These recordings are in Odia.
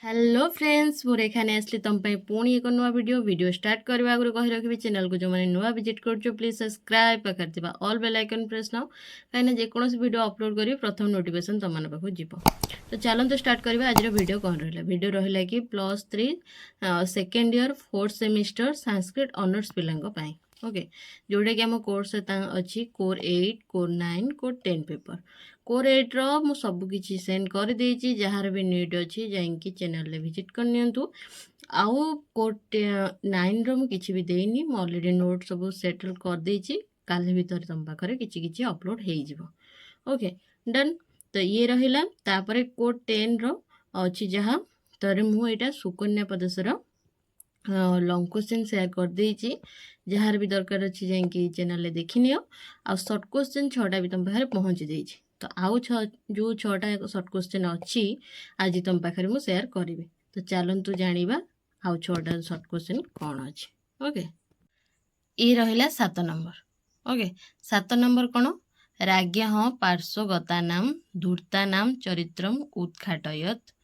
हेलो फ्रेंड्स मोर एखाने आसली तुम पुणी एक नुआ वीडियो स्टार्ट करने आगे कही रखी चैनल को जो मैंने नुआ विजिट कर प्लीज सब्सक्राइब पाखे all bell icon press now कहीं जेकोसी वीडियो अपलोड करी प्रथम नोटिफिकेशन तुम पाखु जीव। तो चलते स्टार्ट करवा आज वीडियो कौन रहा वीडियो रहा कि +3 second year 4th semester Sanskrit honours पिलांई ओके जोटा कि आम कोर्स अच्छी core 8 core 9 core 10 paper core 8 रो सबकि सेंड कर देछि जार भी नीड अच्छी जाइए चैनल रे विजिट करनी आउ कोर 9 रो किसी भी देनी ऑलरेडी नोट सब सेटल कर देछि काली भीतर तुम पाखे किसी अपलोड हो ओके डन। तो ये रहिला तापरे कोर 10 रो अच्छी जहाँ तर मुझा सुकन्या प्रदेशर लॉन्ग क्वेश्चन शेयर कर देछि जार भी दरकार अच्छी जाइए चैनल देखी नियो आ शॉर्ट क्वेश्चन 6टा भी तुम पाखे पहुँची देछि। तो आउ जो 6टा शॉर्ट क्वेश्चन अच्छी आज तुम पाखे मुझे शेयर करी। तो चलतु जानिबा आउ 6टा शॉर्ट क्वेश्चन कौन अच्छी ओके। ये रहिला 7 नंबर ओके 7 नंबर कौन राज्ञ पार्श्वगता नाम धूर्ता नाम चरित्रम उद्घाटयत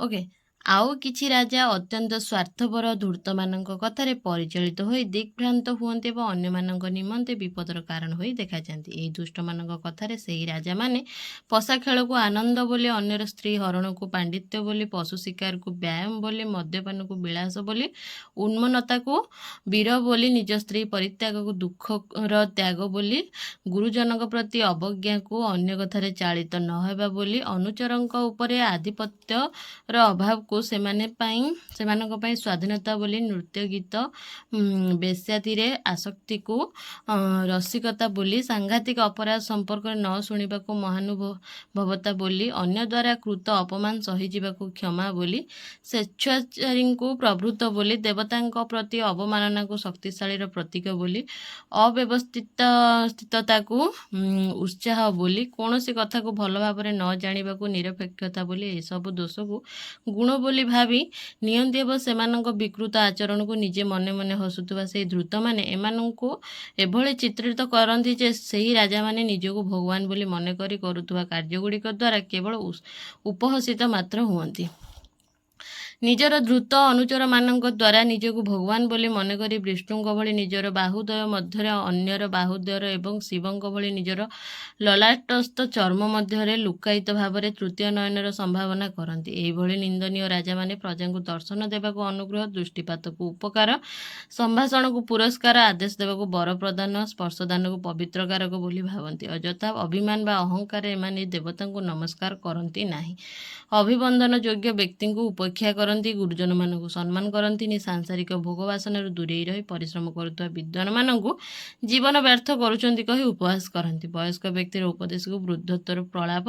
ओके। आउ किछि राजा अत्यंत स्वार्थपर धूर्त मानक कथार परिचालित हो दिग्भ्रांत हुअन्ते एवं अन्य मानक निमंते विपदर कारण हो देखा जाती। यही दुष्ट मानक कथार से ही राजा माने पशा खेल को आनंद बोली अन्यर स्त्री हरण को पांडित्य बोली पशु शिकार को व्यायाम बोली मद्यपान को विलास बोली उन्मनता को वीर बोली निज स्त्री परित्याग को दुखर त्याग बोली गुरुजनक प्रति अवज्ञा को अन्य कथार चालित नहेबा बोली अनुचरंक उपरे आधिपत्यर अभाव को सेमानक स्वाधीनता बोली नृत्य गीत बेश्याति आसक्ति को रसिकता बोली सांघातिक अपराध संपर्क न शुणा को महानुभवता बोली अन्य द्वारा कृत अपमान सहीजा को क्षमा बोली स्वेच्छाचारी को प्रभृत बोली देवता प्रति अवमानना को शक्तिशाली प्रतीक बोली अव्यवस्थितता को उत्साह बोली कौन सी कथा को भल भाव न जाना को निरपेक्षता बोली यह सब दोष को गुण बोली भावी नियंती एवं सेमानक विकृत आचरण को निजे मने मने हसुवा से धृत माने एमानंको एभली चित्रित करती जे सही राजा माने निजको भगवान बोली मन करी करुवा कार्यगुड़िक द्वारा केवल उपहसित मात्र हुअन्ति। निजर द्रुत अनुचर मानक द्वारा निजको भगवान बोली मन करी विष्णुଙ୍କ भली निजर बाहुदय मध्य अन्यर बाहुदयर एवं शिवଙ୍କ भली निजर ललाटस्थ चर्म मध्य लुकायित भाव तृतीय नयनर संभावना करती। यही निंदनीय राजा माने प्रजा को दर्शन देवा अनुग्रह दृष्टिपात को उपकार संभाषण को पुरस्कार आदेश देवा वर प्रदान स्पर्शदान को पवित्र कारक बोली भावती। अजथा अभिमान बा अहंकार एमाने देवता को नमस्कार करती नाही अभिवंदन योग्य व्यक्ति को उपेक्षा करती गुरुजन मानक सम्मान करती सांसारिक भोगवासन दूरे रही परिश्रम करुवा विद्वान मानक जीवन व्यर्थ करुँच कही उपहास करती वयस्क व्यक्तिर उपदेश को वृद्धत्वर प्रलाप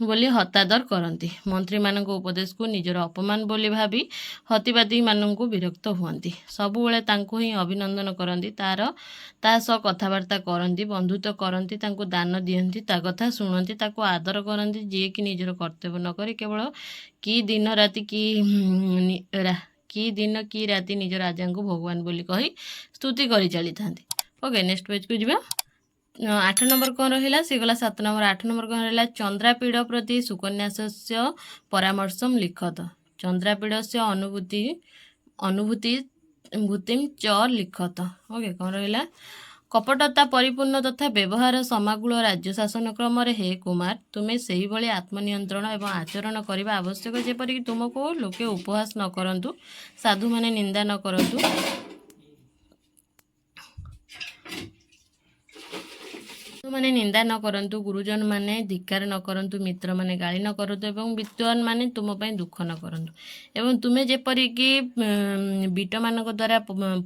बोली हतादर करती मंत्री मानक उपदेश को निजर अपमान बोली भावी हतिवादी मानक विरक्त हुअन्ति सबुबले तांको ही अभिनंदन करती ता सह कथबार्ता करती बंधुत्व करती दान दियंती ता कथा शुणती ताको आदर करती जी कि निजर कर्तव्य न करी केवल कि दिन राति कि दिन कि राति निज राजा को भगवान बोली कही स्तुति करी चली था। ओके नेक्स्ट पेज को जीवा 8 नंबर कौन रहा सी गला 7 नंबर 8 नंबर कौन रहा चंद्रापीड़ प्रति सुकन्यास्य परामर्शम लिखत चंद्रापीड़ से अनुभूति च लिखत ओके कौन रहा कपटता परिपूर्ण तथा व्यवहार समाकूल राज्य शासन क्रम हे कुमार तुम्हें से ही आत्मनियंत्रण एवं आचरण करने आवश्यक जेपरिक तुमको लोके उपहास न करंतु साधु माने निंदा न करंतु माने निंदा न करंतु गुरुजन माने धिक्कार न करंतु मित्र माने गाली न करंतु एवं विद्वान माने तुम पई दुख न करंतु एवं तुम्हें जेपरिक बीट मानक द्वारा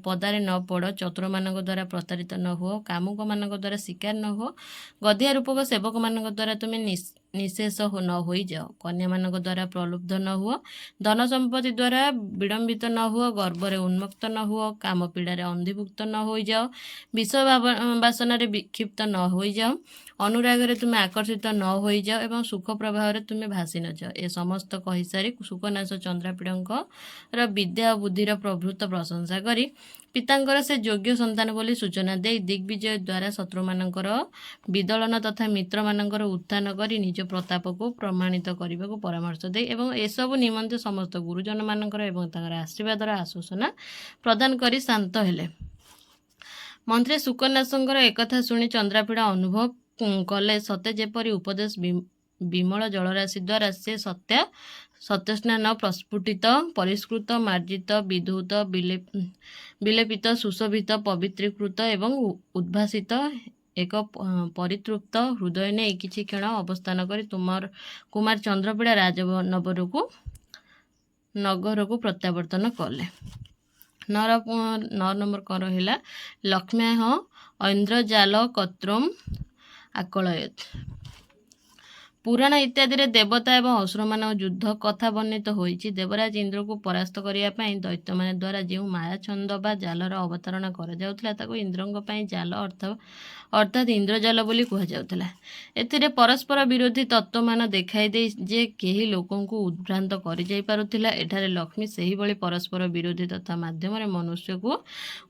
पदारे न पड़ चतुर मानक द्वारा प्रतारित न हो कामुक मानक द्वारा शिकार न हो गधिया रूपक सेवक मानक द्वारा तुम्हें निशेष न हो जाओ कन्या मानक द्वारा प्रलुब्ध न हुआ धन संपत्ति द्वारा विडंबित न हुआ गर्भरे उन्मुक्त न हुआ काम पीड़ार अंधीभुक्त न हो जाओ विषय बासन विक्षिप्त न हो जाओ अनुराग तुम्हें आकर्षित न हो जाओ एवं सुख प्रभाव तुम्हें भासी न जाओ ए समस्त कही सारी सुकनाश चंद्रापीड़ विद्या बुद्धिर प्रभृत प्रशंसा करी ପିତାଙ୍କର ସେ ଯୋଗ୍ୟ ସନ୍ତାନ ବୋଲି ସୂଚନା ଦେଇ ଦିଗ୍ବିଜୟ ଦ୍ୱାରା ଶତ୍ରୁମାନଙ୍କର ବିଦଳନ ତଥା ମିତ୍ରମାନଙ୍କର ଉତ୍ଥାନ କରି ନିଜ ପ୍ରତାପକୁ ପ୍ରମାଣିତ କରିବାକୁ ପରାମର୍ଶ ଦେଇ ଏବଂ ଏସବୁ ନିମନ୍ତେ ସମସ୍ତ ଗୁରୁଜନମାନଙ୍କର ଏବଂ ତାଙ୍କର ଆଶୀର୍ବାଦର ଆଶ୍ୱାସନା ପ୍ରଦାନ କରି ଶାନ୍ତ ହେଲେ। ମନ୍ତ୍ରୀ ସୁକନ୍ୟାସଙ୍କର ଏକଥା ଶୁଣି ଚନ୍ଦ୍ରାପୀଡ଼ା ଅନୁଭବ କଲେ ସତେ ଯେପରି ଉପଦେଶ ବିମଳ ଜଳରାଶି ଦ୍ୱାରା ସେ ସତ୍ୟସ୍ନାନ ପ୍ରସ୍ଫୁଟିତ ପରିଷ୍କୃତ ମାର୍ଜିତ ବିଧୌତ ବିଲେପିତ ସୁଶୋଭିତ ପବିତ୍ରୀକୃତ ଏବଂ ଉଦ୍ଭାସିତ ଏକ ପରିତୃପ୍ତ ହୃଦୟ ନେଇ କିଛି କ୍ଷଣ ଅବସ୍ଥାନ କରି କୁମାର ଚନ୍ଦ୍ରପୀଡ଼ା ନଗରକୁ ପ୍ରତ୍ୟାବର୍ତ୍ତନ କଲେ। 9 ନମ୍ବର କ'ଣ ରହିଲା? ଲକ୍ଷ୍ମ୍ୟାଃ ଐନ୍ଦ୍ରଜାଲ କର୍ତ୍ତୃମ୍ ଆକଳୟତ୍। ପୁରାଣ ଇତ୍ୟାଦିରେ ଦେବତା ଏବଂ ଅସୁରମାନଙ୍କ ଯୁଦ୍ଧ କଥା ବର୍ଣ୍ଣିତ ହୋଇଛି। ଦେବରାଜ ଇନ୍ଦ୍ରକୁ ପରାସ୍ତ କରିବା ପାଇଁ ଦୈତ୍ୟମାନ ଦ୍ୱାରା ଯେଉଁ ମାୟାଛନ୍ଦ ବା ଜାଲର ଅବତାରଣା କରାଯାଉଥିଲା ତାକୁ ଇନ୍ଦ୍ରଙ୍କ ପାଇଁ ଜାଲ ଅର୍ଥାତ୍ ଇନ୍ଦ୍ରଜାଲ ବୋଲି କୁହାଯାଉଥିଲା। ଏଥିରେ ପରସ୍ପର ବିରୋଧୀ ତତ୍ତ୍ୱମାନ ଦେଖାଇ ଦେଇ ଯେ କେହି ଲୋକଙ୍କୁ ଉଦ୍ଭ୍ରାନ୍ତ କରିଯାଇ ପାରୁଥିଲା, ଏଠାରେ ଲକ୍ଷ୍ମୀ ସେହିଭଳି ପରସ୍ପର ବିରୋଧୀ ତଥା ମାଧ୍ୟମରେ ମନୁଷ୍ୟକୁ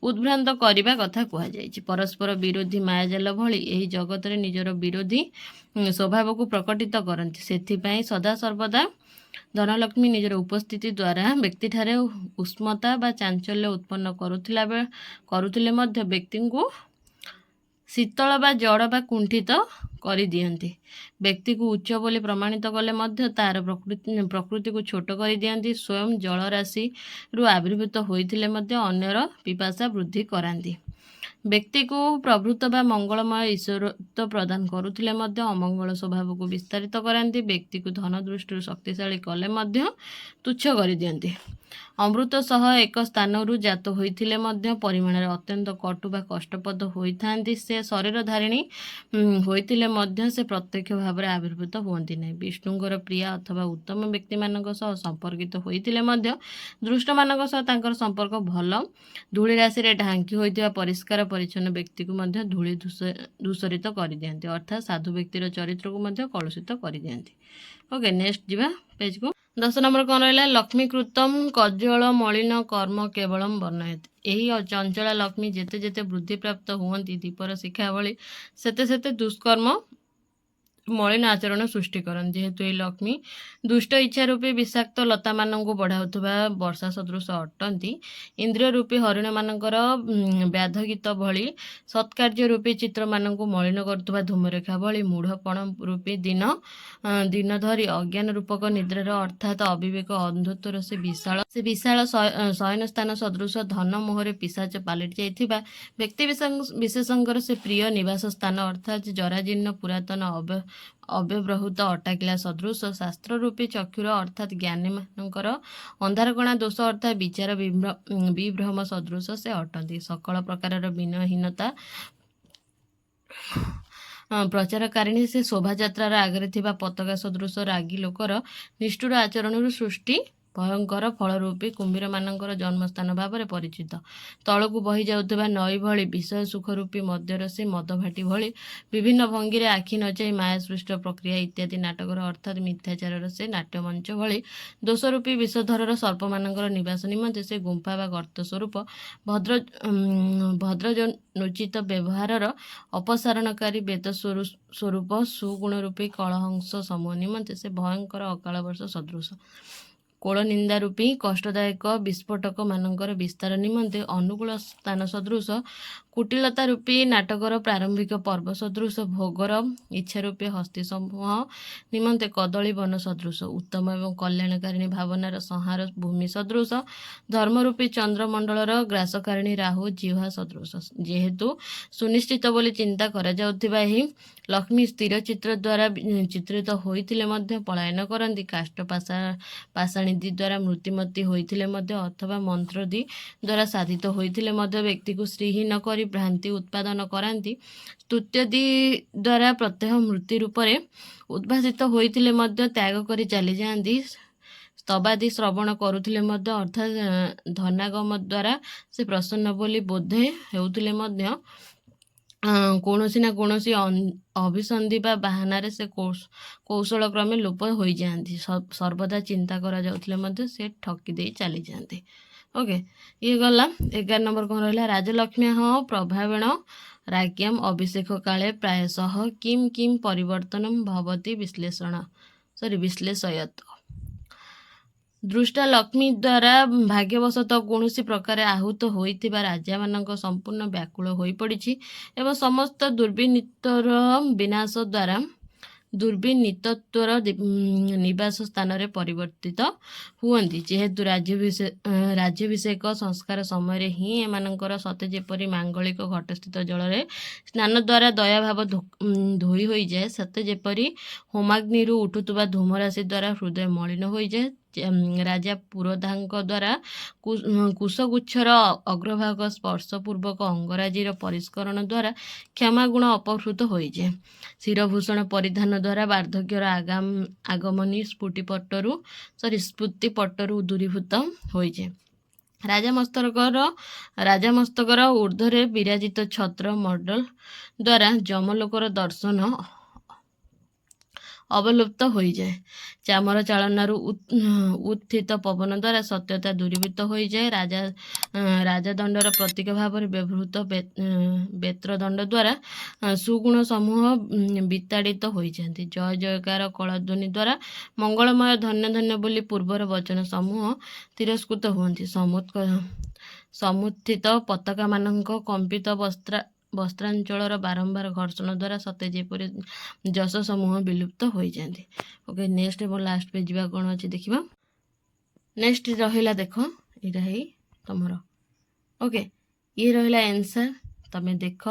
ଉଦ୍ଭ୍ରାନ୍ତ କରିବା କଥା କୁହାଯାଇଛି। ପରସ୍ପର ବିରୋଧୀ ମାୟାଜାଲ ଭଳି ଏହି ଜଗତରେ ନିଜର ବିରୋଧୀ ସ୍ୱଭାବକୁ ପ୍ରକଟିତ କରନ୍ତି। ସେଥିପାଇଁ ସଦାସର୍ବଦା ଧନଲକ୍ଷ୍ମୀ ନିଜର ଉପସ୍ଥିତି ଦ୍ୱାରା ବ୍ୟକ୍ତିଠାରେ ଉଷ୍ମତା ବା ଚାଞ୍ଚଲ୍ୟ ଉତ୍ପନ୍ନ କରୁଥିଲେ ମଧ୍ୟ ବ୍ୟକ୍ତିଙ୍କୁ ଶୀତଳ ବା ଜଡ଼ ବା କୁଣ୍ଠିତ କରିଦିଅନ୍ତି। ବ୍ୟକ୍ତିକୁ ଉଚ୍ଚ ବୋଲି ପ୍ରମାଣିତ କଲେ ମଧ୍ୟ ତାହାର ପ୍ରକୃତିକୁ ଛୋଟ କରିଦିଅନ୍ତି। ସ୍ୱୟଂ ଜଳରାଶିରୁ ଆବିର୍ଭୂତ ହୋଇଥିଲେ ମଧ୍ୟ ଅନ୍ୟର ପିପାସା ବୃଦ୍ଧି କରାନ୍ତି। ବ୍ୟକ୍ତିକୁ ପ୍ରଭୃତ ବା ମଙ୍ଗଳମୟ ଈଶ୍ୱରତ୍ୱ ପ୍ରଦାନ କରୁଥିଲେ ମଧ୍ୟ ଅମଙ୍ଗଳ ସ୍ୱଭାବକୁ ବିସ୍ତାରିତ କରାନ୍ତି। ବ୍ୟକ୍ତିକୁ ଧନ ଦୃଷ୍ଟିରୁ ଶକ୍ତିଶାଳୀ କଲେ ମଧ୍ୟ ତୁଚ୍ଛ କରିଦିଅନ୍ତି। ଅମୃତ ସହ ଏକ ସ୍ଥାନରୁ ଜାତ ହୋଇଥିଲେ ମଧ୍ୟ ପରିମାଣରେ ଅତ୍ୟନ୍ତ କଟୁ ବା କଷ୍ଟପ୍ରଦ ହୋଇଥାନ୍ତି। ସେ ଶରୀର ଧାରିଣୀ ହୋଇଥିଲେ ମଧ୍ୟ ସେ ପ୍ରତ୍ୟକ୍ଷ ଭାବରେ ଆବିର୍ଭୂତ ହୁଅନ୍ତି ନାହିଁ। ବିଷ୍ଣୁଙ୍କର ପ୍ରିୟା ଅଥବା ଉତ୍ତମ ବ୍ୟକ୍ତିମାନଙ୍କ ସହ ସମ୍ପର୍କିତ ହୋଇଥିଲେ ମଧ୍ୟ ଦୁଷ୍ଟମାନଙ୍କ ସହ ତାଙ୍କର ସମ୍ପର୍କ ଭଲ। ଧୂଳି ରାଶିରେ ଢାଙ୍କି ହୋଇଥିବା ପରିଷ୍କାର ପରିଚ୍ଛନ୍ନ ବ୍ୟକ୍ତିକୁ ମଧ୍ୟ ଧୂଳି ଧୂସରିତ କରିଦିଅନ୍ତି, ଅର୍ଥାତ୍ ସାଧୁ ବ୍ୟକ୍ତିର ଚରିତ୍ରକୁ ମଧ୍ୟ କଳୁଷିତ କରିଦିଅନ୍ତି। ଓକେ, ନେକ୍ସଟ ଯିବା ପେଜକୁ। 10 ନମ୍ବର କ'ଣ ରହିଲା? ଲକ୍ଷ୍ମୀକୃତମ୍ କଜ୍ଜଳ ମଳିନ କର୍ମ କେବଳମ୍ ବର୍ଣ୍ଣୟେତ୍। ଏହି ଚଞ୍ଚଳା ଲକ୍ଷ୍ମୀ ଯେତେ ଯେତେ ବୃଦ୍ଧିପ୍ରାପ୍ତ ହୁଅନ୍ତି ଦୀପର ଶିଖା ଭଳି ସେତେ ସେତେ ଦୁଷ୍କର୍ମ ମଳିନ ଆଚରଣ ସୃଷ୍ଟି କରନ୍ତି। ଯେହେତୁ ଏହି ଲକ୍ଷ୍ମୀ ଦୁଷ୍ଟ ଇଚ୍ଛା ରୂପୀ ବିଷାକ୍ତ ଲତାମାନଙ୍କୁ ବଢ଼ାଉଥିବା ବର୍ଷା ସଦୃଶ ଅଟନ୍ତି, ଇନ୍ଦ୍ରିୟ ରୂପୀ ହରିଣମାନଙ୍କର ବ୍ୟାଧଗୀତ ଭଳି, ସତ୍କାର୍ଯ୍ୟ ରୂପୀ ଚିତ୍ରମାନଙ୍କୁ ମଳିନ କରୁଥିବା ଧୂମରେଖା ଭଳି, ମୂଢ଼ପଣ ରୂପୀ ଦିନ ଧରି ଅଜ୍ଞାନ ରୂପକ ନିଦ୍ରାର ଅର୍ଥାତ୍ ଅବିବେକ ଅନ୍ଧତ୍ୱର ସେ ବିଶାଳ ଶୟନସ୍ଥାନ ସଦୃଶ ଧନ ମୋହରେ ପିଶାଚ ପାଲଟି ଯାଇଥିବା ବ୍ୟକ୍ତି ବିଶେଷଙ୍କର ସେ ପ୍ରିୟ ନିବାସ ସ୍ଥାନ ଅର୍ଥାତ୍ ଜରାଜୀର୍ଣ୍ଣ ପୁରାତନ ଅବ୍ୟବହୃତ ଅଟ୍ଟାଳିକା ସଦୃଶ ଶାସ୍ତ୍ରରୂପୀ ଚକ୍ଷୁର ଅର୍ଥାତ୍ ଜ୍ଞାନୀମାନଙ୍କର ଅନ୍ଧାରକଣା ଦୋଷ ଅର୍ଥାତ୍ ବିଚାର ବିଭ୍ରମ ସଦୃଶ ସେ ଅଟନ୍ତି। ସକଳ ପ୍ରକାରର ବିନୟହୀନତା ପ୍ରଚାରକାରିଣୀ ସେ ଶୋଭାଯାତ୍ରାର ଆଗରେ ଥିବା ପତାକା ସଦୃଶ ରାଗୀ ଲୋକର ନିଷ୍ଠୁର ଆଚରଣରୁ ସୃଷ୍ଟି ଭୟଙ୍କର ଫଳରୂପୀ କୁମ୍ଭୀରମାନଙ୍କର ଜନ୍ମସ୍ଥାନ ଭାବରେ ପରିଚିତ। ତଳକୁ ବହି ଯାଉଥିବା ନଈ ଭଳି, ବିଷୟ ସୁଖରୂପୀ ମଦ୍ୟରସୀ ମଦଭାଟି ଭଳି ବିଭିନ୍ନ ଭଙ୍ଗୀରେ ଆଖି ନଚାଇ ମାୟାସୃଷ୍ଟ ପ୍ରକ୍ରିୟା ଇତ୍ୟାଦି ନାଟକର ଅର୍ଥାତ୍ ମିଥ୍ୟାଚାରର ସେ ନାଟ୍ୟମଞ୍ଚ ଭଳି, ଦୋଷରୂପୀ ବିଷଧରର ସର୍ପମାନଙ୍କର ନିବାସ ନିମନ୍ତେ ସେ ଗୁମ୍ଫା ବା ଗର୍ତ୍ତ ସ୍ୱରୂପ, ଭଦ୍ରଜନୋଚିତ ବ୍ୟବହାରର ଅପସାରଣକାରୀ ବେଦ ସ୍ୱରୂପ, ସୁଗୁଣରୂପୀ କଳହଂସ ସମୂହ ନିମନ୍ତେ ସେ ଭୟଙ୍କର ଅକାଳ ବର୍ଷ ସଦୃଶ, କୋଳ ନିନ୍ଦାରୂପୀ କଷ୍ଟଦାୟକ ବିସ୍ଫୋଟକମାନଙ୍କର ବିସ୍ତାର ନିମନ୍ତେ ଅନୁକୂଳ ସ୍ଥାନ ସଦୃଶ, କୁଟିଳତା ରୂପୀ ନାଟକର ପ୍ରାରମ୍ଭିକ ପର୍ବ ସଦୃଶ, ଭୋଗର ଇଚ୍ଛାରୂପୀ ହସ୍ତୀ ସମୂହ ନିମନ୍ତେ କଦଳୀ ବନ ସଦୃଶ, ଉତ୍ତମ ଏବଂ କଲ୍ୟାଣକାରିଣୀ ଭାବନାର ସଂହାର ଭୂମି ସଦୃଶ, ଧର୍ମରୂପୀ ଚନ୍ଦ୍ରମଣ୍ଡଳର ଗ୍ରାସକାରିଣୀ ରାହୁ ଜିହ୍ୱା ସଦୃଶ। ଯେହେତୁ ସୁନିଶ୍ଚିତ ବୋଲି ଚିନ୍ତା କରାଯାଉଥିବା ଏହି ଲକ୍ଷ୍ମୀ ସ୍ଥିର ଚିତ୍ର ଦ୍ୱାରା ଚିତ୍ରିତ ହୋଇଥିଲେ ମଧ୍ୟ ପଳାୟନ କରନ୍ତି। କାଷ୍ଠ ପାଷାଣୀଦି ଦ୍ୱାରା ମୂର୍ତ୍ତିମତୀ ହୋଇଥିଲେ ମଧ୍ୟ ଅଥବା ମନ୍ତ୍ରଦି ଦ୍ୱାରା ସାଧିତ ହୋଇଥିଲେ ମଧ୍ୟ ବ୍ୟକ୍ତିକୁ ଶ୍ରୀହୀନ କରି ଭ୍ରାନ୍ତି ଉତ୍ପାଦନ କରାନ୍ତି। ସ୍ତୁତ୍ୟଦି ଦ୍ୱାରା ପ୍ରତ୍ୟହ ମୂର୍ତ୍ତି ରୂପରେ ଉଦ୍ଭାସିତ ହୋଇଥିଲେ ମଧ୍ୟ ତ୍ୟାଗ କରି ଚାଲିଯାଆନ୍ତି। ସ୍ତବାଦି ଶ୍ରବଣ କରୁଥିଲେ ମଧ୍ୟ ଅର୍ଥାତ୍ ଧନାଗମ ଦ୍ୱାରା ସେ ପ୍ରସନ୍ନ ବୋଲି ବୋଧ ହେଉଥିଲେ ମଧ୍ୟ କୌଣସି ନା କୌଣସି ଅଭିସନ୍ଧି ବା ବାହାନାରେ ସେ କୌଶଳ କ୍ରମେ ଲୋପ ହୋଇଯାଆନ୍ତି। ସର୍ବଦା ଚିନ୍ତା କରାଯାଉଥିଲେ ମଧ୍ୟ ସେ ଠକି ଦେଇ ଚାଲିଯାଆନ୍ତି। ଓକେ, ଇଏ ଗଲା। 11 ନମ୍ବର କ'ଣ ରହିଲା? ରାଜଲକ୍ଷ୍ମୀ ପ୍ରଭାବେଣ ରାଜ୍ୟାମ୍ ଅଭିଷେକ କାଳେ ପ୍ରାୟଶଃ କିମ୍ କିମ୍ ପରିବର୍ତ୍ତନମ୍ ଭବତି ବିଶ୍ଲେଷୟତ। ଦୃଷ୍ଟା ଲକ୍ଷ୍ମୀ ଦ୍ୱାରା ଭାଗ୍ୟବଶତଃ କୌଣସି ପ୍ରକାରେ ଆହୁତ ହୋଇଥିବା ରାଜାମାନଙ୍କ ସମ୍ପୂର୍ଣ୍ଣ ବ୍ୟାକୁଳ ହୋଇପଡ଼ିଛି ଏବଂ ସମସ୍ତ ଦୁର୍ବିନୀତତ୍ୱର ନିବାସ ସ୍ଥାନରେ ପରିବର୍ତ୍ତିତ ହୁଅନ୍ତି। ଯେହେତୁ ରାଜ୍ୟାଭିଷେକ ସଂସ୍କାର ସମୟରେ ହିଁ ଏମାନଙ୍କର ସତେ ଯେପରି ମାଙ୍ଗଳିକ ଘଟସ୍ଥିତ ଜଳରେ ସ୍ନାନ ଦ୍ୱାରା ଦୟାଭାବ ଧୋଇ ହୋଇଯାଏ, ସତେ ଯେପରି ହୋମାଗ୍ନିରୁ ଉଠୁଥିବା ଧୂମରାଶି ଦ୍ୱାରା ହୃଦୟ ମଳିନ ହୋଇଯାଏ, ରାଜା ପୁରୋଧାଙ୍କ ଦ୍ୱାରା କୁଶଗୁଚ୍ଛର ଅଗ୍ରଭାଗ ସ୍ପର୍ଶପୂର୍ବକ ଅଙ୍ଗରାଜିର ପରିଷ୍କରଣ ଦ୍ୱାରା କ୍ଷମାଗୁଣ ଅପହୃତ ହୋଇଯାଏ। ଶିରଭୂଷଣ ପରିଧାନ ଦ୍ୱାରା ବାର୍ଦ୍ଧକ୍ୟର ଆଗମନୀ ସ୍ଫୁଟି ପଟରୁ ଦୂରୀଭୂତ ହୋଇଯାଏ। ରାଜାମସ୍ତକର ଊର୍ଦ୍ଧ୍ୱରେ ବିରାଜିତ ଛତ୍ର ମଣ୍ଡଳ ଦ୍ୱାରା ଯମଲୋକର ଦର୍ଶନ ଅବଲୁପ୍ତ ହୋଇଯାଏ। ଚାମର ଚାଳନାରୁ ଉତ୍ଥିତ ପବନ ଦ୍ୱାରା ସତ୍ୟତା ଦୂରୀଭୂତ ହୋଇଯାଏ। ରାଜଦଣ୍ଡର ପ୍ରତୀକ ଭାବରେ ବ୍ୟବହୃତ ବେତ୍ରଦଣ୍ଡ ଦ୍ୱାରା ସୁଗୁଣ ସମୂହ ବିତାଡ଼ିତ ହୋଇଯାଆନ୍ତି। ଜୟ ଜୟକାର କଳଧ୍ୱନି ଦ୍ୱାରା ମଙ୍ଗଳମୟ ଧନ୍ୟ ଧନ୍ୟ ବୋଲି ପୂର୍ବର ବଚନ ସମୂହ ତିରସ୍କୃତ ହୁଅନ୍ତି। ସମୁତ୍ଥିତ ପତାକାମାନଙ୍କ କମ୍ପିତ ବସ୍ତ୍ରାଞ୍ଚଳର ବାରମ୍ବାର ଘର୍ଷଣ ଦ୍ୱାରା ସତେ ଯେପରି ଯଶ ସମୂହ ବିଲୁପ୍ତ ହୋଇଯାଆନ୍ତି। ଓକେ, ନେକ୍ସଟ ଏବଂ ଲାଷ୍ଟ ପେଜ ଯିବା କ'ଣ ଅଛି ଦେଖିବା। ନେକ୍ସଟ ରହିଲା, ଦେଖ, ଏଇଟା ହେଇ ତମର। ଓକେ, ଇଏ ରହିଲା ଆନ୍ସର, ତମେ ଦେଖ।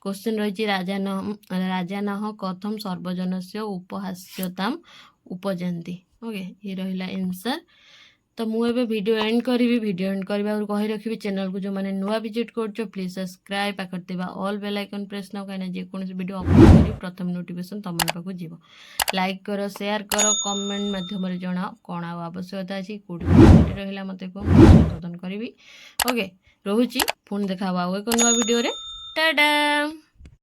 क्वेश्चन रही राजानः कथम सर्वजनस्य उपहास्यताम उपजंती। ओके, ये रहिला आंसर। तो मुझे वीडियो एंड करी। वीडियो एंड करवा कही रखी चैनल को जो मैंने नुआ विजिट कर प्लीज सब्सक्राइब पाखर ऑल बेल आइकन प्रेस न कहीं जेकोसी वीडियो अपलोड करी प्रथम नोटिफिकेशन तुम पाक जीव। लाइक कर, शेयर कर, कमेंट माध्यम जनाओ कौन आवश्यकता अच्छी कौटी रहा मत संशोधन करी। ओके, रोची पुणी देखा एक नुआ वीडियो रे। टाटा।